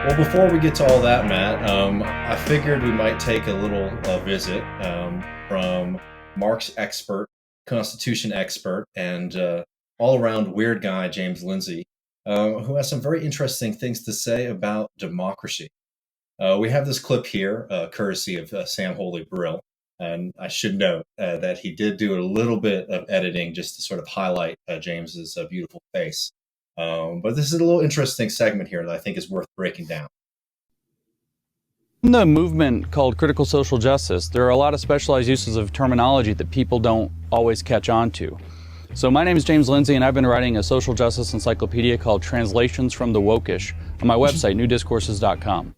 Well, before we get to all that, Matt, I figured we might take a little visit from Marx expert, Constitution expert, and all-around weird guy, James Lindsay, who has some very interesting things to say about democracy. We have this clip here, courtesy of Sam Holy Brill, and I should note that he did do a little bit of editing just to sort of highlight James's beautiful face. But this is a little interesting segment here that I think is worth breaking down. In the movement called critical social justice, there are a lot of specialized uses of terminology that people don't always catch on to. So my name is James Lindsay, and I've been writing a social justice encyclopedia called Translations from the Wokish on my website, newdiscourses.com.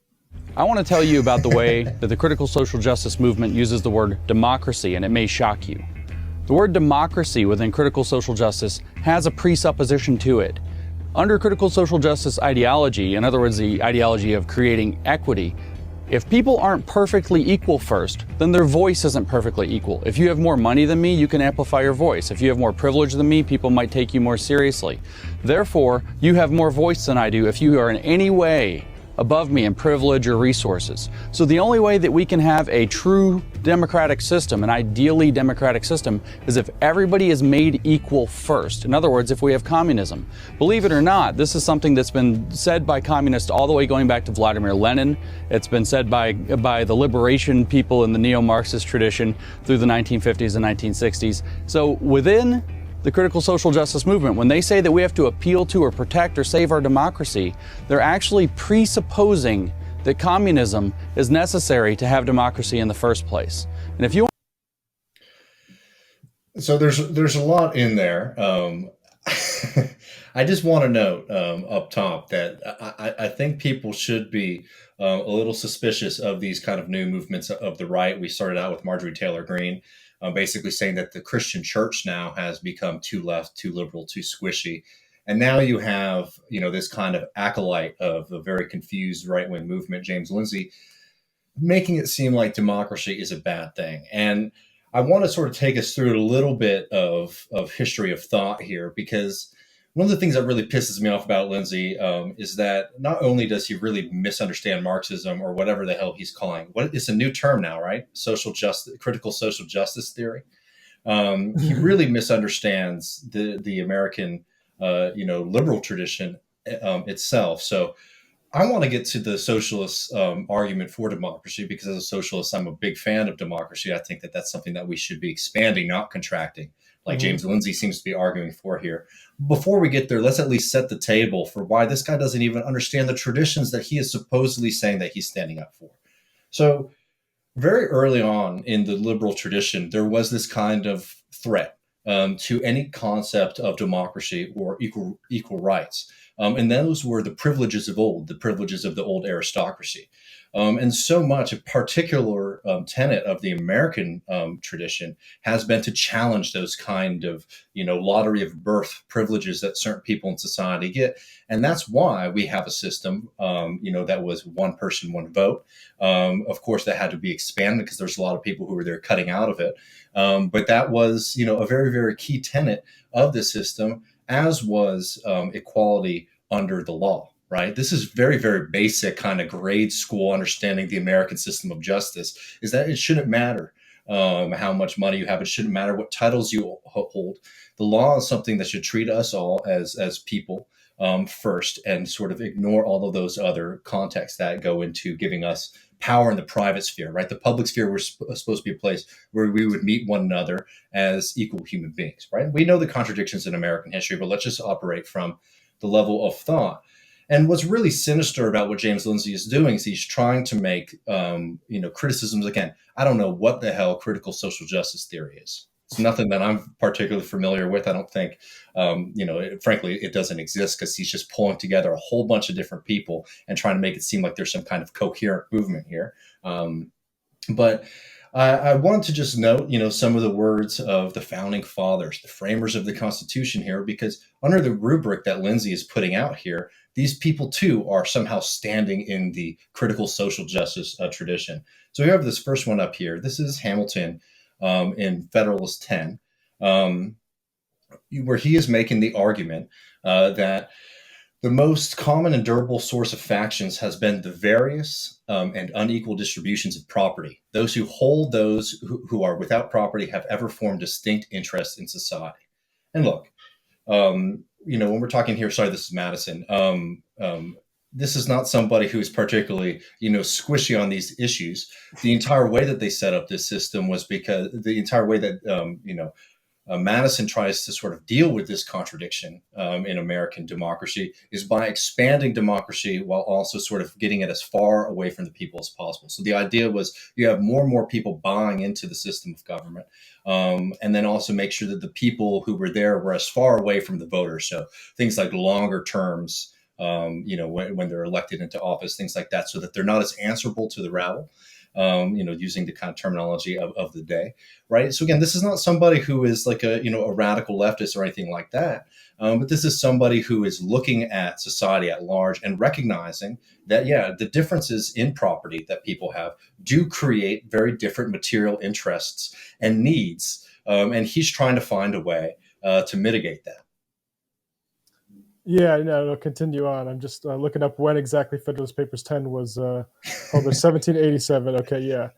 I want to tell you about the way that the critical social justice movement uses the word democracy, and it may shock you. The word democracy within critical social justice has a presupposition to it. Under critical social justice ideology, in other words, the ideology of creating equity, if people aren't perfectly equal first, then their voice isn't perfectly equal. If you have more money than me, you can amplify your voice. If you have more privilege than me, people might take you more seriously. Therefore, you have more voice than I do if you are in any way above me in privilege or resources. So the only way that we can have a true democratic system, an ideally democratic system, is if everybody is made equal first. In other words, if we have communism. Believe it or not, this is something that's been said by communists all the way going back to Vladimir Lenin. It's been said by the liberation people in the neo-Marxist tradition through the 1950s and 1960s. So within the critical social justice movement, when they say that we have to appeal to or protect or save our democracy, they're actually presupposing that communism is necessary to have democracy in the first place. And if you So there's a lot in there. I just want to note up top that I think people should be a little suspicious of these kind of new movements of the right. We started out with Marjorie Taylor Greene, basically saying that the Christian church now has become too left, too liberal, too squishy. And now you have, this kind of acolyte of a very confused right-wing movement, James Lindsay, making it seem like democracy is a bad thing. And I want to sort of take us through a little bit of history of thought here, because one of the things that really pisses me off about Lindsay is that not only does he really misunderstand Marxism or whatever the hell he's calling, it's a new term now, right? Social justice, critical social justice theory. He really misunderstands the American, liberal tradition itself. So I want to get to the socialist argument for democracy, because as a socialist, I'm a big fan of democracy. I think that that's something that we should be expanding, not contracting, like James Lindsay seems to be arguing for here. Before we get there, let's at least set the table for why this guy doesn't even understand the traditions that he is supposedly saying that he's standing up for. So very early on in the liberal tradition, there was this kind of threat to any concept of democracy or equal rights. And those were the privileges of old, the privileges of the old aristocracy. And so much, a particular tenet of the American tradition has been to challenge those kind of, lottery of birth privileges that certain people in society get. And that's why we have a system, that was one person, one vote. Of course, that had to be expanded because there's a lot of people who were there cutting out of it. But that was, a very, very key tenet of the system, as was equality under the law. Right. This is very, very basic kind of grade school understanding the American system of justice, is that it shouldn't matter how much money you have. It shouldn't matter what titles you hold. The law is something that should treat us all as people first, and sort of ignore all of those other contexts that go into giving us power in the private sphere. Right. The public sphere was supposed to be a place where we would meet one another as equal human beings. Right. We know the contradictions in American history, but let's just operate from the level of thought. And what's really sinister about what James Lindsay is doing is he's trying to make, criticisms. Again, I don't know what the hell critical social justice theory is. It's nothing that I'm particularly familiar with. I don't think, frankly, it doesn't exist, because he's just pulling together a whole bunch of different people and trying to make it seem like there's some kind of coherent movement here. But I wanted to just note, some of the words of the founding fathers, the framers of the Constitution here, because under the rubric that Lindsay is putting out here, these people too are somehow standing in the critical social justice tradition. So we have this first one up here. This is Hamilton in Federalist 10, where he is making the argument that The most common and durable source of factions has been the various and unequal distributions of property. Those who hold those who are without property have ever formed distinct interests in society. And look, when we're talking here, sorry, this is Madison. This is not somebody who is particularly, squishy on these issues. The entire way that they set up this system was because the entire way that, Madison tries to sort of deal with this contradiction in American democracy is by expanding democracy while also sort of getting it as far away from the people as possible. So the idea was you have more and more people buying into the system of government, and then also make sure that the people who were there were as far away from the voters. So things like longer terms, when they're elected into office, things like that, so that they're not as answerable to the rabble. Using the kind of terminology of the day, right? So again, this is not somebody who is like a radical leftist or anything like that, but this is somebody who is looking at society at large and recognizing that, the differences in property that people have do create very different material interests and needs, and he's trying to find a way to mitigate that. Yeah, no, continue on. I'm just looking up when exactly Federalist Papers 10 was published, 1787. Okay, yeah.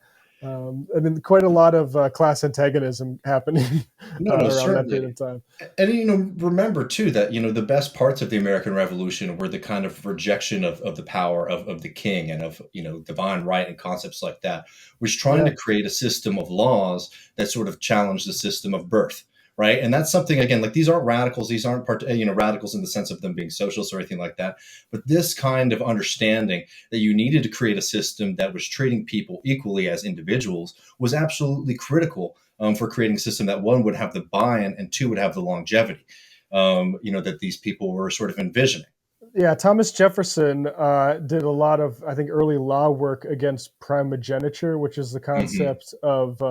Quite a lot of class antagonism happening around that period of time. And, remember, too, that, the best parts of the American Revolution were the kind of rejection of the power of the king and of, divine right and concepts like that, was trying to create a system of laws that sort of challenged the system of birth. Right. And that's something, again, like these aren't radicals. These aren't radicals in the sense of them being socialists or anything like that. But this kind of understanding that you needed to create a system that was treating people equally as individuals was absolutely critical for creating a system that, one, would have the buy-in and two, would have the longevity, that these people were sort of envisioning. Yeah, Thomas Jefferson did a lot of, I think, early law work against primogeniture, which is the concept of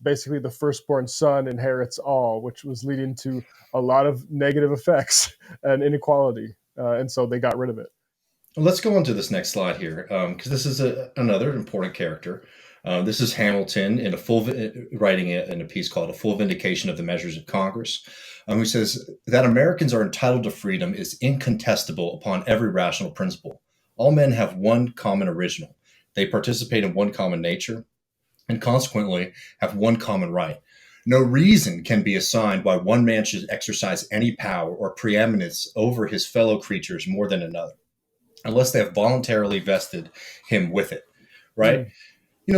basically the firstborn son inherits all, which was leading to a lot of negative effects and inequality. And so they got rid of it. Let's go on to this next slide here, because this is another important character. This is Hamilton writing in a piece called "A Full Vindication of the Measures of Congress," who says that Americans are entitled to freedom is incontestable upon every rational principle. All men have one common original. They participate in one common nature, and consequently have one common right. No reason can be assigned why one man should exercise any power or preeminence over his fellow creatures more than another, unless they have voluntarily vested him with it, right?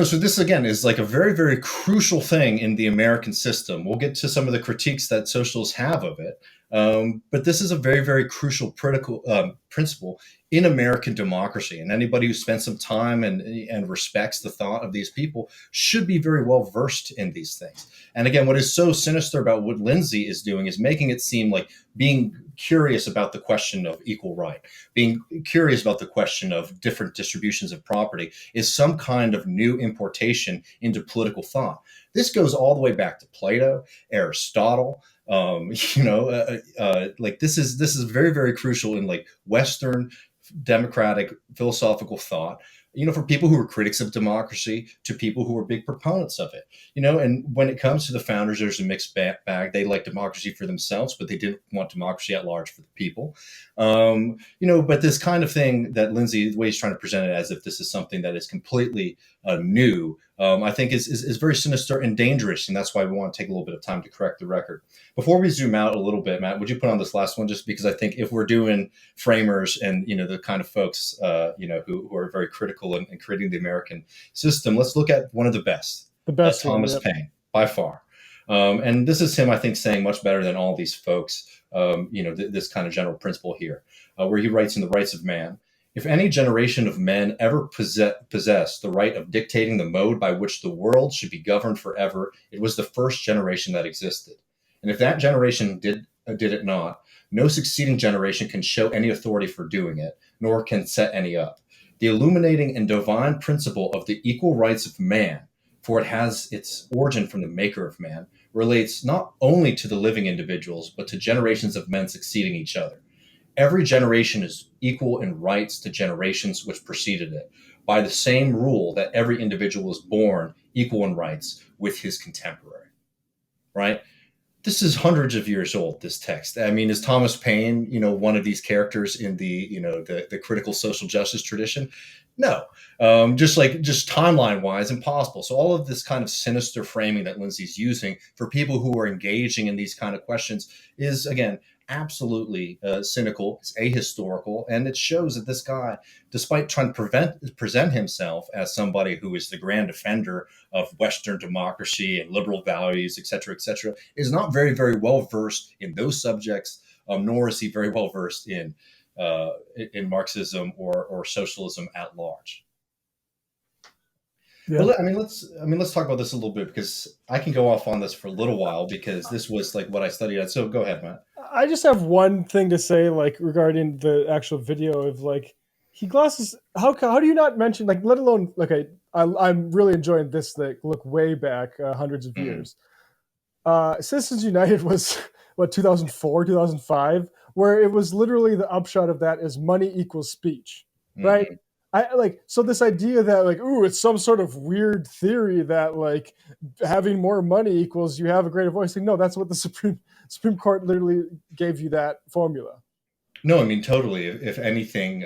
So this, again, is like a very, very crucial thing in the American system. We'll get to some of the critiques that socialists have of it. But this is a very, very crucial principle in American democracy. And anybody who spends some time and respects the thought of these people should be very well versed in these things. And again, what is so sinister about what Lindsay is doing is making it seem like being curious about the question of equal right, being curious about the question of different distributions of property is some kind of new importation into political thought. This goes all the way back to Plato, Aristotle. This is very, very crucial in like Western democratic philosophical thought, for people who were critics of democracy to people who were big proponents of it, and when it comes to the founders, there's a mixed bag. They like democracy for themselves, but they didn't want democracy at large for the people. But this kind of thing that Lindsay, the way he's trying to present it as if this is something that is completely new, I think is very sinister and dangerous. And that's why we want to take a little bit of time to correct the record. Before we zoom out a little bit, Matt, would you put on this last one? Just because I think if we're doing framers and, the kind of folks, who are very critical in creating the American system, let's look at one of the best. Thomas Paine, by far. And this is him, I think, saying much better than all these folks, this kind of general principle here, where he writes in The Rights of Man, if any generation of men ever possessed the right of dictating the mode by which the world should be governed forever, it was the first generation that existed. And if that generation did it not, no succeeding generation can show any authority for doing it, nor can set any up. The illuminating and divine principle of the equal rights of man, for it has its origin from the maker of man, relates not only to the living individuals, but to generations of men succeeding each other. Every generation is equal in rights to generations which preceded it, by the same rule that every individual is born equal in rights with his contemporary, right? this is hundreds of years old, this text. I mean, is Thomas Paine, one of these characters in the critical social justice tradition? No. Just timeline wise, impossible. So all of this kind of sinister framing that Lindsay's using for people who are engaging in these kind of questions is, again, absolutely cynical. It's ahistorical, and it shows that this guy, despite trying to present himself as somebody who is the grand defender of Western democracy and liberal values, et cetera, is not very, very well versed in those subjects, nor is he very well versed in Marxism or socialism at large. Yeah. But let's talk about this a little bit, because I can go off on this for a little while, because this was like what I studied at. So go ahead, Matt. I just have one thing to say, like, regarding the actual video of, like, he glosses. How do you not mention, like, let alone, okay, I'm really enjoying this, that look way back hundreds of years. Citizens United was what, 2004, 2005, where it was literally the upshot of that is money equals speech, right? So this idea that, like, ooh, it's some sort of weird theory that, like, having more money equals you have a greater voice. Like, no, that's what the Supreme Court literally gave you that formula. No, I mean, totally. If anything,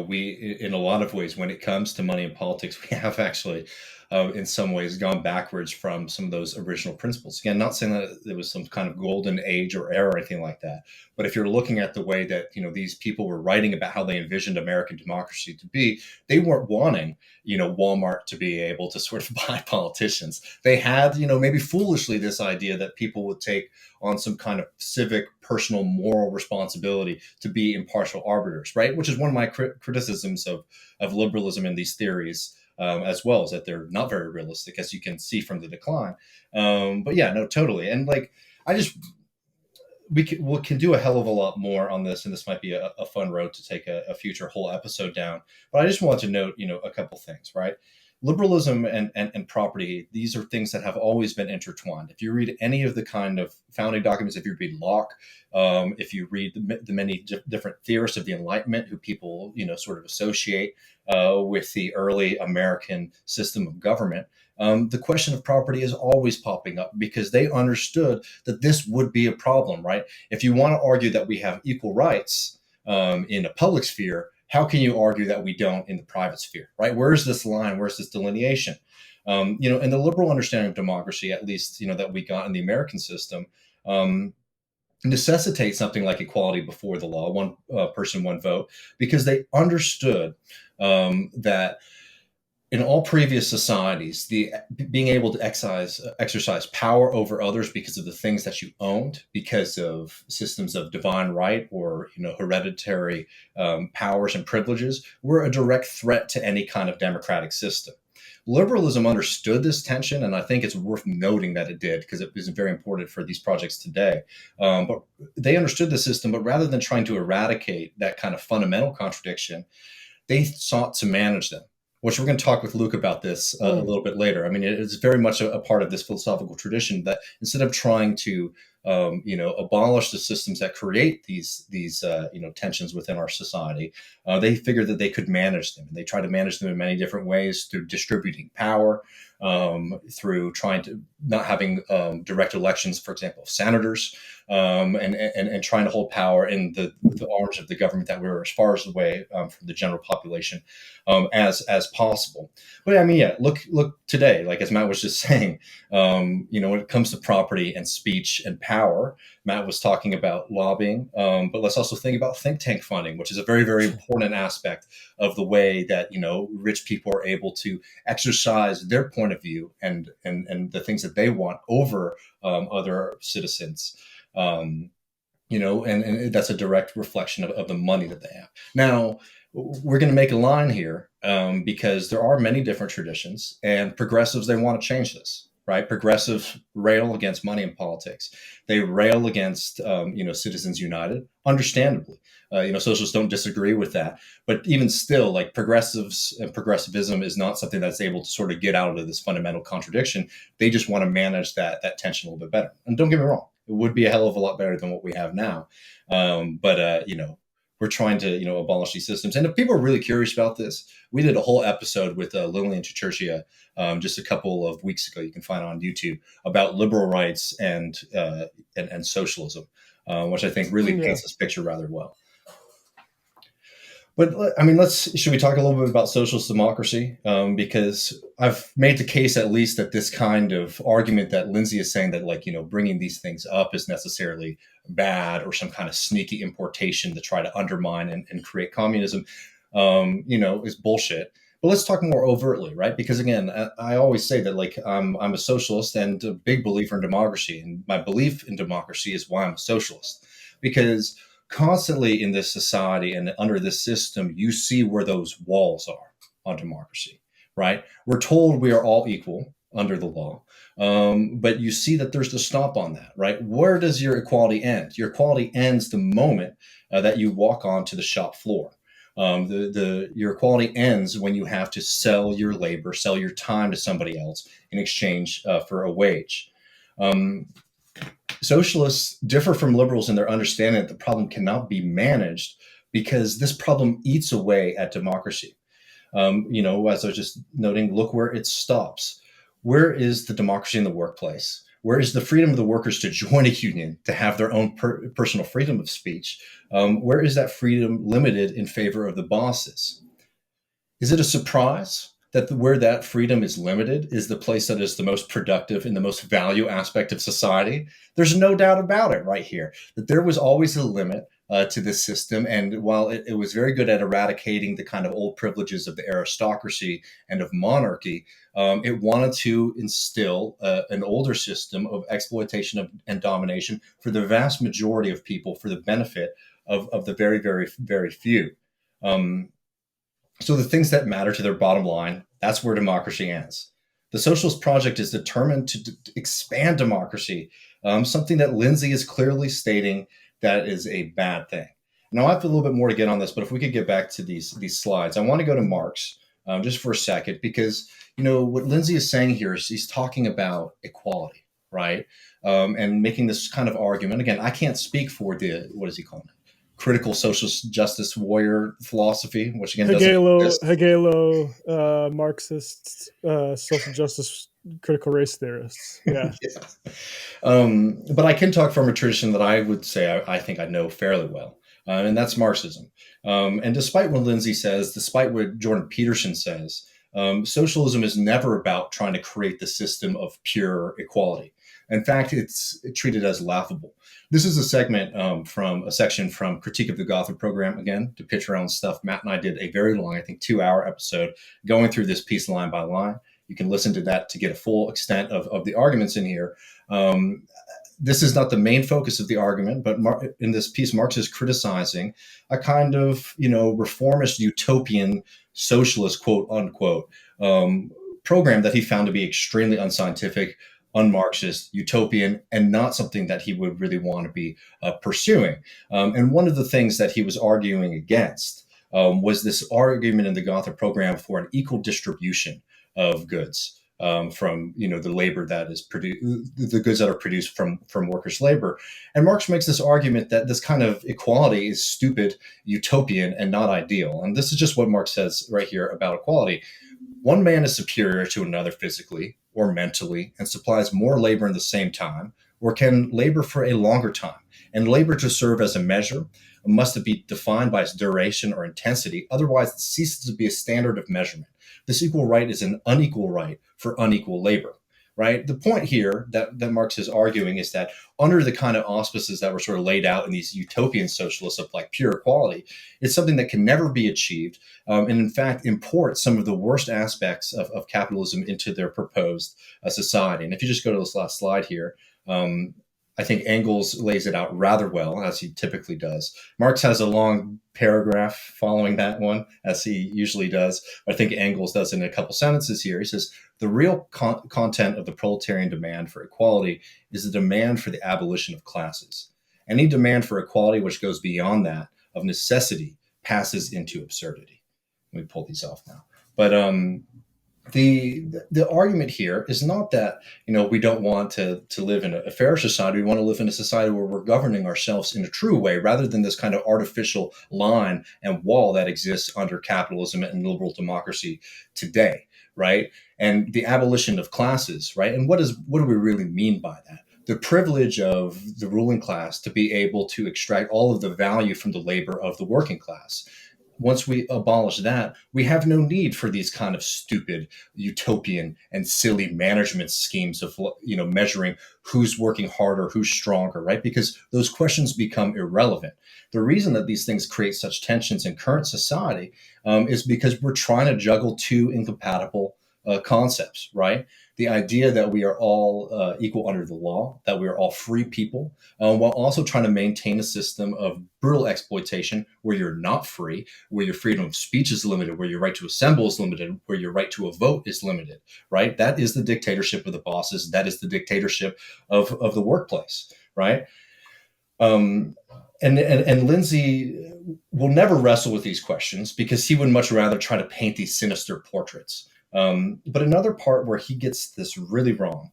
we, in a lot of ways, when it comes to money and politics, we have actually, in some ways, gone backwards from some of those original principles. Again, not saying that there was some kind of golden age or era or anything like that, but if you're looking at the way that, these people were writing about how they envisioned American democracy to be, they weren't wanting, Walmart to be able to sort of buy politicians. They had, maybe foolishly, this idea that people would take on some kind of civic, personal, moral responsibility to be impartial arbiters, right? Which is one of my criticisms of liberalism and these theories, as well, is that they're not very realistic, as you can see from the decline. But yeah, no, totally. And like, we can do a hell of a lot more on this, and this might be a fun road to take a future whole episode down. But I just want to note, a couple things, right? Liberalism and property, these are things that have always been intertwined. If you read any of the kind of founding documents, if you read Locke, if you read the many different theorists of the Enlightenment who people, sort of associate with the early American system of government, the question of property is always popping up, because they understood that this would be a problem, right? If you want to argue that we have equal rights in a public sphere, how can you argue that we don't in the private sphere, right? Where's this line? Where's this delineation? In the liberal understanding of democracy, at least, that we got in the American system, necessitates something like equality before the law, one person, one vote, because they understood that in all previous societies, the being able to exercise power over others because of the things that you owned, because of systems of divine right or hereditary powers and privileges, were a direct threat to any kind of democratic system. Liberalism understood this tension, and I think it's worth noting that it did, because it is very important for these projects today. But they understood the system, but rather than trying to eradicate that kind of fundamental contradiction, they sought to manage them, which we're going to talk with Luke about this a little bit later. I mean, it's very much a part of this philosophical tradition that instead of trying to, abolish the systems that create these tensions within our society, they figured that they could manage them. And they try to manage them in many different ways, through distributing power, through trying to not having direct elections, for example, of senators, and trying to hold power in the arms of the government that were as far as away from the general population as possible. But I mean, yeah, look today, like as Matt was just saying, when it comes to property and speech and power, Matt was talking about lobbying, but let's also think about think tank funding, which is a very, very important aspect of the way that rich people are able to exercise their point of view and the things that they want over other citizens. And that's a direct reflection of the money that they have. Now, we're going to make a line here because there are many different traditions, and progressives, they want to change this, right? Progressives rail against money in politics. They rail against, Citizens United, understandably. Socialists don't disagree with that. But even still, like, progressives and progressivism is not something that's able to sort of get out of this fundamental contradiction. They just want to manage that tension a little bit better. And don't get me wrong, it would be a hell of a lot better than what we have now. But we're we're trying to, abolish these systems. And if people are really curious about this, we did a whole episode with Lillian Chichurchia just a couple of weeks ago. You can find it on YouTube, about liberal rights and socialism, which I think really paints this picture rather well. But I mean, should we talk a little bit about socialist democracy? Because I've made the case, at least, that this kind of argument that Lindsay is saying, that bringing these things up is necessarily bad, or some kind of sneaky importation to try to undermine and create communism, is bullshit. But let's talk more overtly, right? Because again, I always say that I'm a socialist and a big believer in democracy, and my belief in democracy is why I'm a socialist. Because constantly in this society and under this system, you see where those walls are on democracy, right? We're told we are all equal under the law, but you see that there's the stomp on that, right? Where does your equality end? Your equality ends the moment that you walk onto the shop floor. Your equality ends when you have to sell your labor, sell your time to somebody else in exchange for a wage. Socialists differ from liberals in their understanding that the problem cannot be managed, because this problem eats away at democracy. As I was just noting, look where it stops. Where is the democracy in the workplace? Where is the freedom of the workers to join a union, to have their own personal freedom of speech? Where is that freedom limited in favor of the bosses? Is it a surprise that where that freedom is limited is the place that is the most productive and the most value aspect of society? There's no doubt about it right here, that there was always a limit to this system. And while it was very good at eradicating the kind of old privileges of the aristocracy and of monarchy, it wanted to instill an older system of exploitation and domination for the vast majority of people, for the benefit of the very, very, very few. So the things that matter to their bottom line, that's where democracy ends. The socialist project is determined to expand democracy, something that Lindsay is clearly stating that is a bad thing. Now, I have a little bit more to get on this, but if we could get back to these slides, I want to go to Marx just for a second, because, what Lindsay is saying here is he's talking about equality, right? And making this kind of argument. Again, I can't speak for what is he calling it? Critical socialist justice warrior philosophy, which again Hegelo, Marxist, social justice, critical race theorists. Yeah. But I can talk from a tradition that I would say I think I know fairly well, and that's Marxism. And despite what Lindsay says, despite what Jordan Peterson says, socialism is never about trying to create the system of pure equality. In fact, it's treated as laughable. This is a segment from a section from Critique of the Gothic Program, again, to pitch around stuff. Matt and I did a very long, I think 2-hour episode going through this piece line by line. You can listen to that to get a full extent of the arguments in here. This is not the main focus of the argument, but in this piece, Marx is criticizing a kind of, reformist utopian socialist, quote unquote, program that he found to be extremely unscientific, un-Marxist, utopian, and not something that he would really want to be pursuing. And one of the things that he was arguing against was this argument in the Gothic program for an equal distribution of goods from the labor that is produced, the goods that are produced from workers' labor. And Marx makes this argument that this kind of equality is stupid, utopian, and not ideal. And this is just what Marx says right here about equality. One man is superior to another physically or mentally and supplies more labor in the same time, or can labor for a longer time. And labor to serve as a measure must be defined by its duration or intensity. Otherwise, it ceases to be a standard of measurement. This equal right is an unequal right for unequal labor, right? The point here that Marx is arguing is that under the kind of auspices that were sort of laid out in these utopian socialists of pure equality, it's something that can never be achieved, and in fact import some of the worst aspects of capitalism into their proposed society. And if you just go to this last slide here, I think Engels lays it out rather well, as he typically does. Marx has a long paragraph following that one, as he usually does. I think Engels does it in a couple sentences here. He says, the real content of the proletarian demand for equality is the demand for the abolition of classes. Any demand for equality which goes beyond that of necessity passes into absurdity. Let me pull these off now. But the argument here is not that we don't want to live in a fair society. We want to live in a society where we're governing ourselves in a true way, rather than this kind of artificial line and wall that exists under capitalism and liberal democracy today, right? And the abolition of classes, right? And what do we really mean by that? The privilege of the ruling class to be able to extract all of the value from the labor of the working class. Once we abolish that, we have no need for these kind of stupid utopian and silly management schemes of measuring who's working harder, who's stronger, right? Because those questions become irrelevant. The reason that these things create such tensions in current society is because we're trying to juggle two incompatible concepts, right? The idea that we are all equal under the law, that we are all free people, while also trying to maintain a system of brutal exploitation where you're not free, where your freedom of speech is limited, where your right to assemble is limited, where your right to a vote is limited, right? That is the dictatorship of the bosses. That is the dictatorship of the workplace, right? And Lindsay will never wrestle with these questions because he would much rather try to paint these sinister portraits. But another part where he gets this really wrong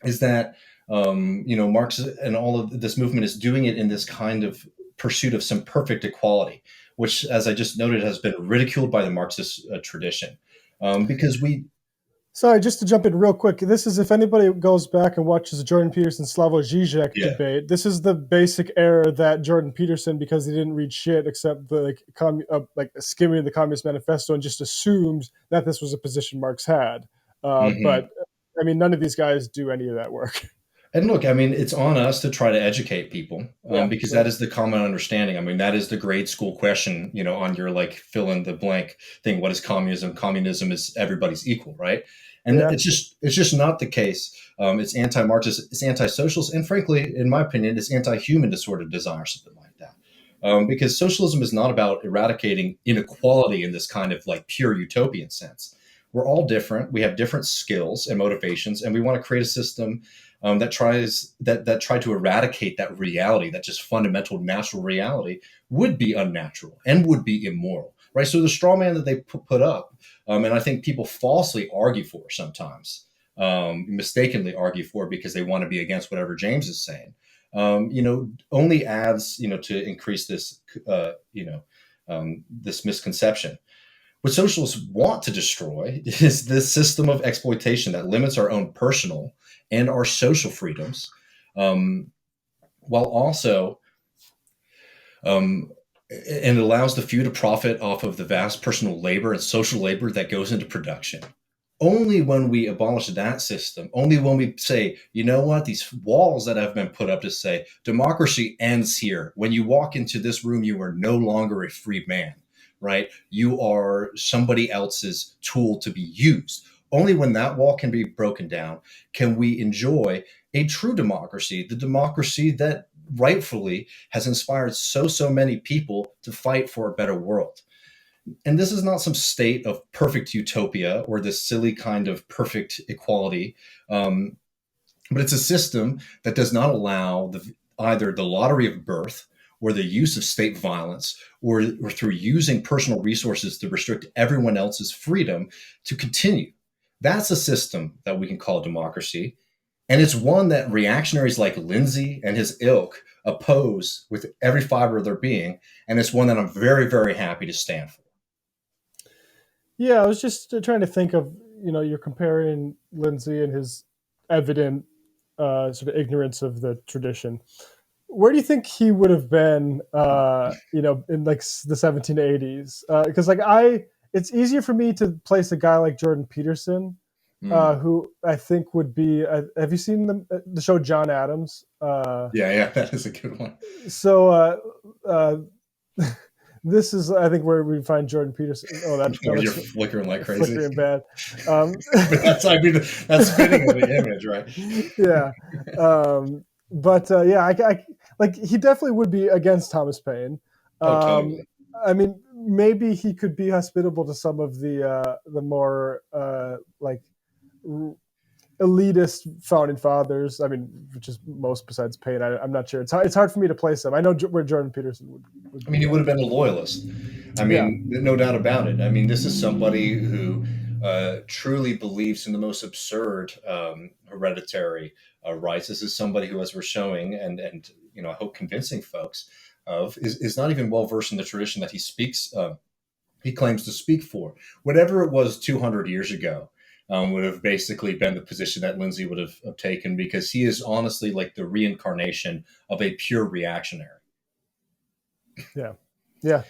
is that Marx and all of this movement is doing it in this kind of pursuit of some perfect equality, which, as I just noted, has been ridiculed by the Marxist tradition. Because Sorry, just to jump in real quick. This is, if anybody goes back and watches the Jordan Peterson Slavoj Žižek debate, this is the basic error that Jordan Peterson, because he didn't read shit except the skimming the Communist Manifesto, and just assumed that this was a position Marx had. But I mean, none of these guys do any of that work. And look, I mean, it's on us to try to educate people because that is the common understanding. I mean, that is the grade school question, on your fill in the blank thing. What is communism? Communism is everybody's equal, right? And it's just not the case. It's anti-Marxist, it's anti-socialist, and frankly, in my opinion, it's anti-human to sort of desire something like that. Because socialism is not about eradicating inequality in this kind of pure utopian sense. We're all different. We have different skills and motivations, and we want to create a system that try to eradicate that reality, that just fundamental natural reality would be unnatural and would be immoral, right? So the straw man that they put up, and I think people falsely argue for sometimes, mistakenly argue for because they want to be against whatever James is saying, only adds, to increase this, this misconception. What socialists want to destroy is this system of exploitation that limits our own personal and our social freedoms, while also and allows the few to profit off of the vast personal labor and social labor that goes into production. Only when we abolish that system, only when we say, you know what, these walls that have been put up to say democracy ends here. When you walk into this room, you are no longer a free man, right? You are somebody else's tool to be used. Only when that wall can be broken down can we enjoy a true democracy, the democracy that rightfully has inspired so many people to fight for a better world. And this is not some state of perfect utopia or this silly kind of perfect equality, but it's a system that does not allow either the lottery of birth or the use of state violence or through using personal resources to restrict everyone else's freedom to continue. That's a system that we can call democracy. And it's one that reactionaries like Lindsay and his ilk oppose with every fiber of their being. And it's one that I'm very, very happy to stand for. Yeah, I was just trying to think of, you're comparing Lindsay and his evident sort of ignorance of the tradition. Where do you think he would have been, in the 1780s? Because it's easier for me to place a guy like Jordan Peterson, who I think would be. Have you seen the show John Adams? Yeah, that is a good one. So this is, I think, where we find Jordan Peterson. Oh, you're flickering like crazy. Flickering bad. But that's fitting of the image, right? Yeah. But he definitely would be against Thomas Paine. Totally. I mean, maybe he could be hospitable to some of the more elitist founding fathers. I mean, which is most besides Paine. I'm not sure. It's hard for me to place them. I know where Jordan Peterson would I mean, he would have been a loyalist. I mean, no doubt about it. I mean, this is somebody who truly believes in the most absurd hereditary rights. This is somebody who, as we're showing, and I hope convincing folks of, is not even well versed in the tradition that he speaks. He claims to speak for. Whatever it was 200 years ago would have basically been the position that Lindsay would have taken, because he is honestly like the reincarnation of a pure reactionary. Yeah. Yeah.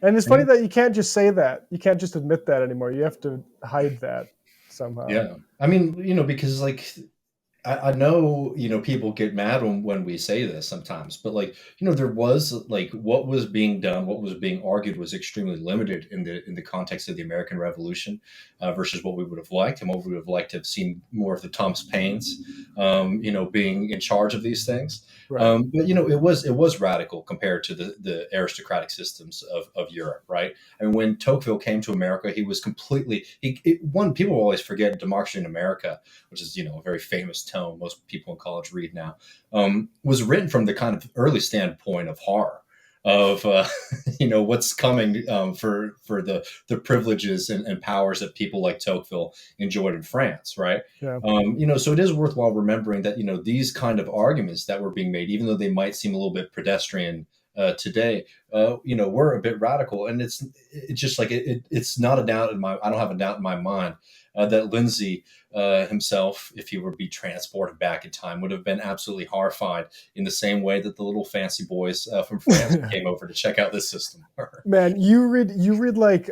And it's funny that you can't just say that. You can't just admit that anymore. You have to hide that somehow. Yeah. I mean, because like, I know, people get mad when we say this sometimes, but like, there was like what was being done, what was being argued was extremely limited in the context of the American Revolution versus what we would have liked, and what we would have liked to have seen more of the Thomas Paines, being in charge of these things. Right. But it was radical compared to the aristocratic systems of Europe, right? And when Tocqueville came to America, he was completely people always forget Democracy in America, which is a very famous tome most people in college read now, was written from the kind of early standpoint of horror of what's coming for the privileges and powers that people like Tocqueville enjoyed in France, right? Yeah. So it is worthwhile remembering that these kind of arguments that were being made, even though they might seem a little bit pedestrian today, were a bit radical, and it's just like it's not a doubt I don't have a doubt in my mind that Lindsay himself, if he were to be transported back in time, would have been absolutely horrified in the same way that the little fancy boys from France came over to check out this system. Man, you read like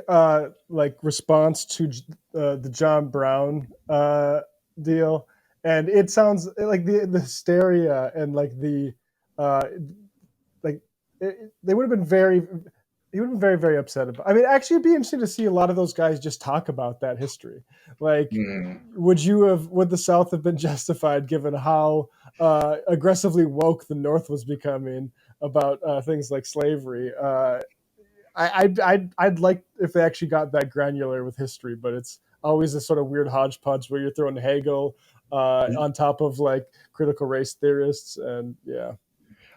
response to the John Brown deal, and it sounds like the hysteria and like the they would have been very. He would have been very, very upset about. I mean, actually, it'd be interesting to see a lot of those guys just talk about that history. Like, would the South have been justified given how aggressively woke the North was becoming about things like slavery? I'd like if they actually got that granular with history, but it's always this sort of weird hodgepodge where you're throwing Hegel on top of like critical race theorists, and yeah.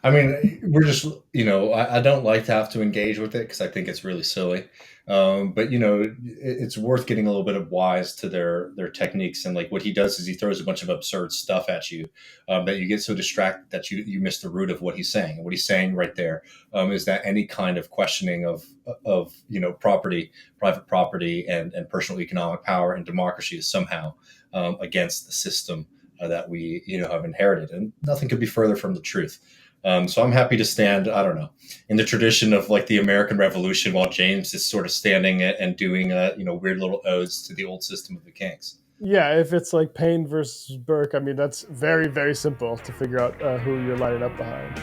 I mean, we're just, I don't like to have to engage with it because I think it's really silly. But, it's worth getting a little bit of wise to their techniques. And like what he does is he throws a bunch of absurd stuff at you that you get so distracted that you miss the root of what he's saying. And what he's saying right there is that any kind of questioning of property, private property and personal economic power and democracy is somehow against the system that we, have inherited. And nothing could be further from the truth. So I'm happy to stand, I don't know, in the tradition of like the American Revolution, while James is sort of standing and doing, weird little odes to the old system of the kings. Yeah, if it's like Paine versus Burke, I mean, that's very, very simple to figure out who you're lining up behind.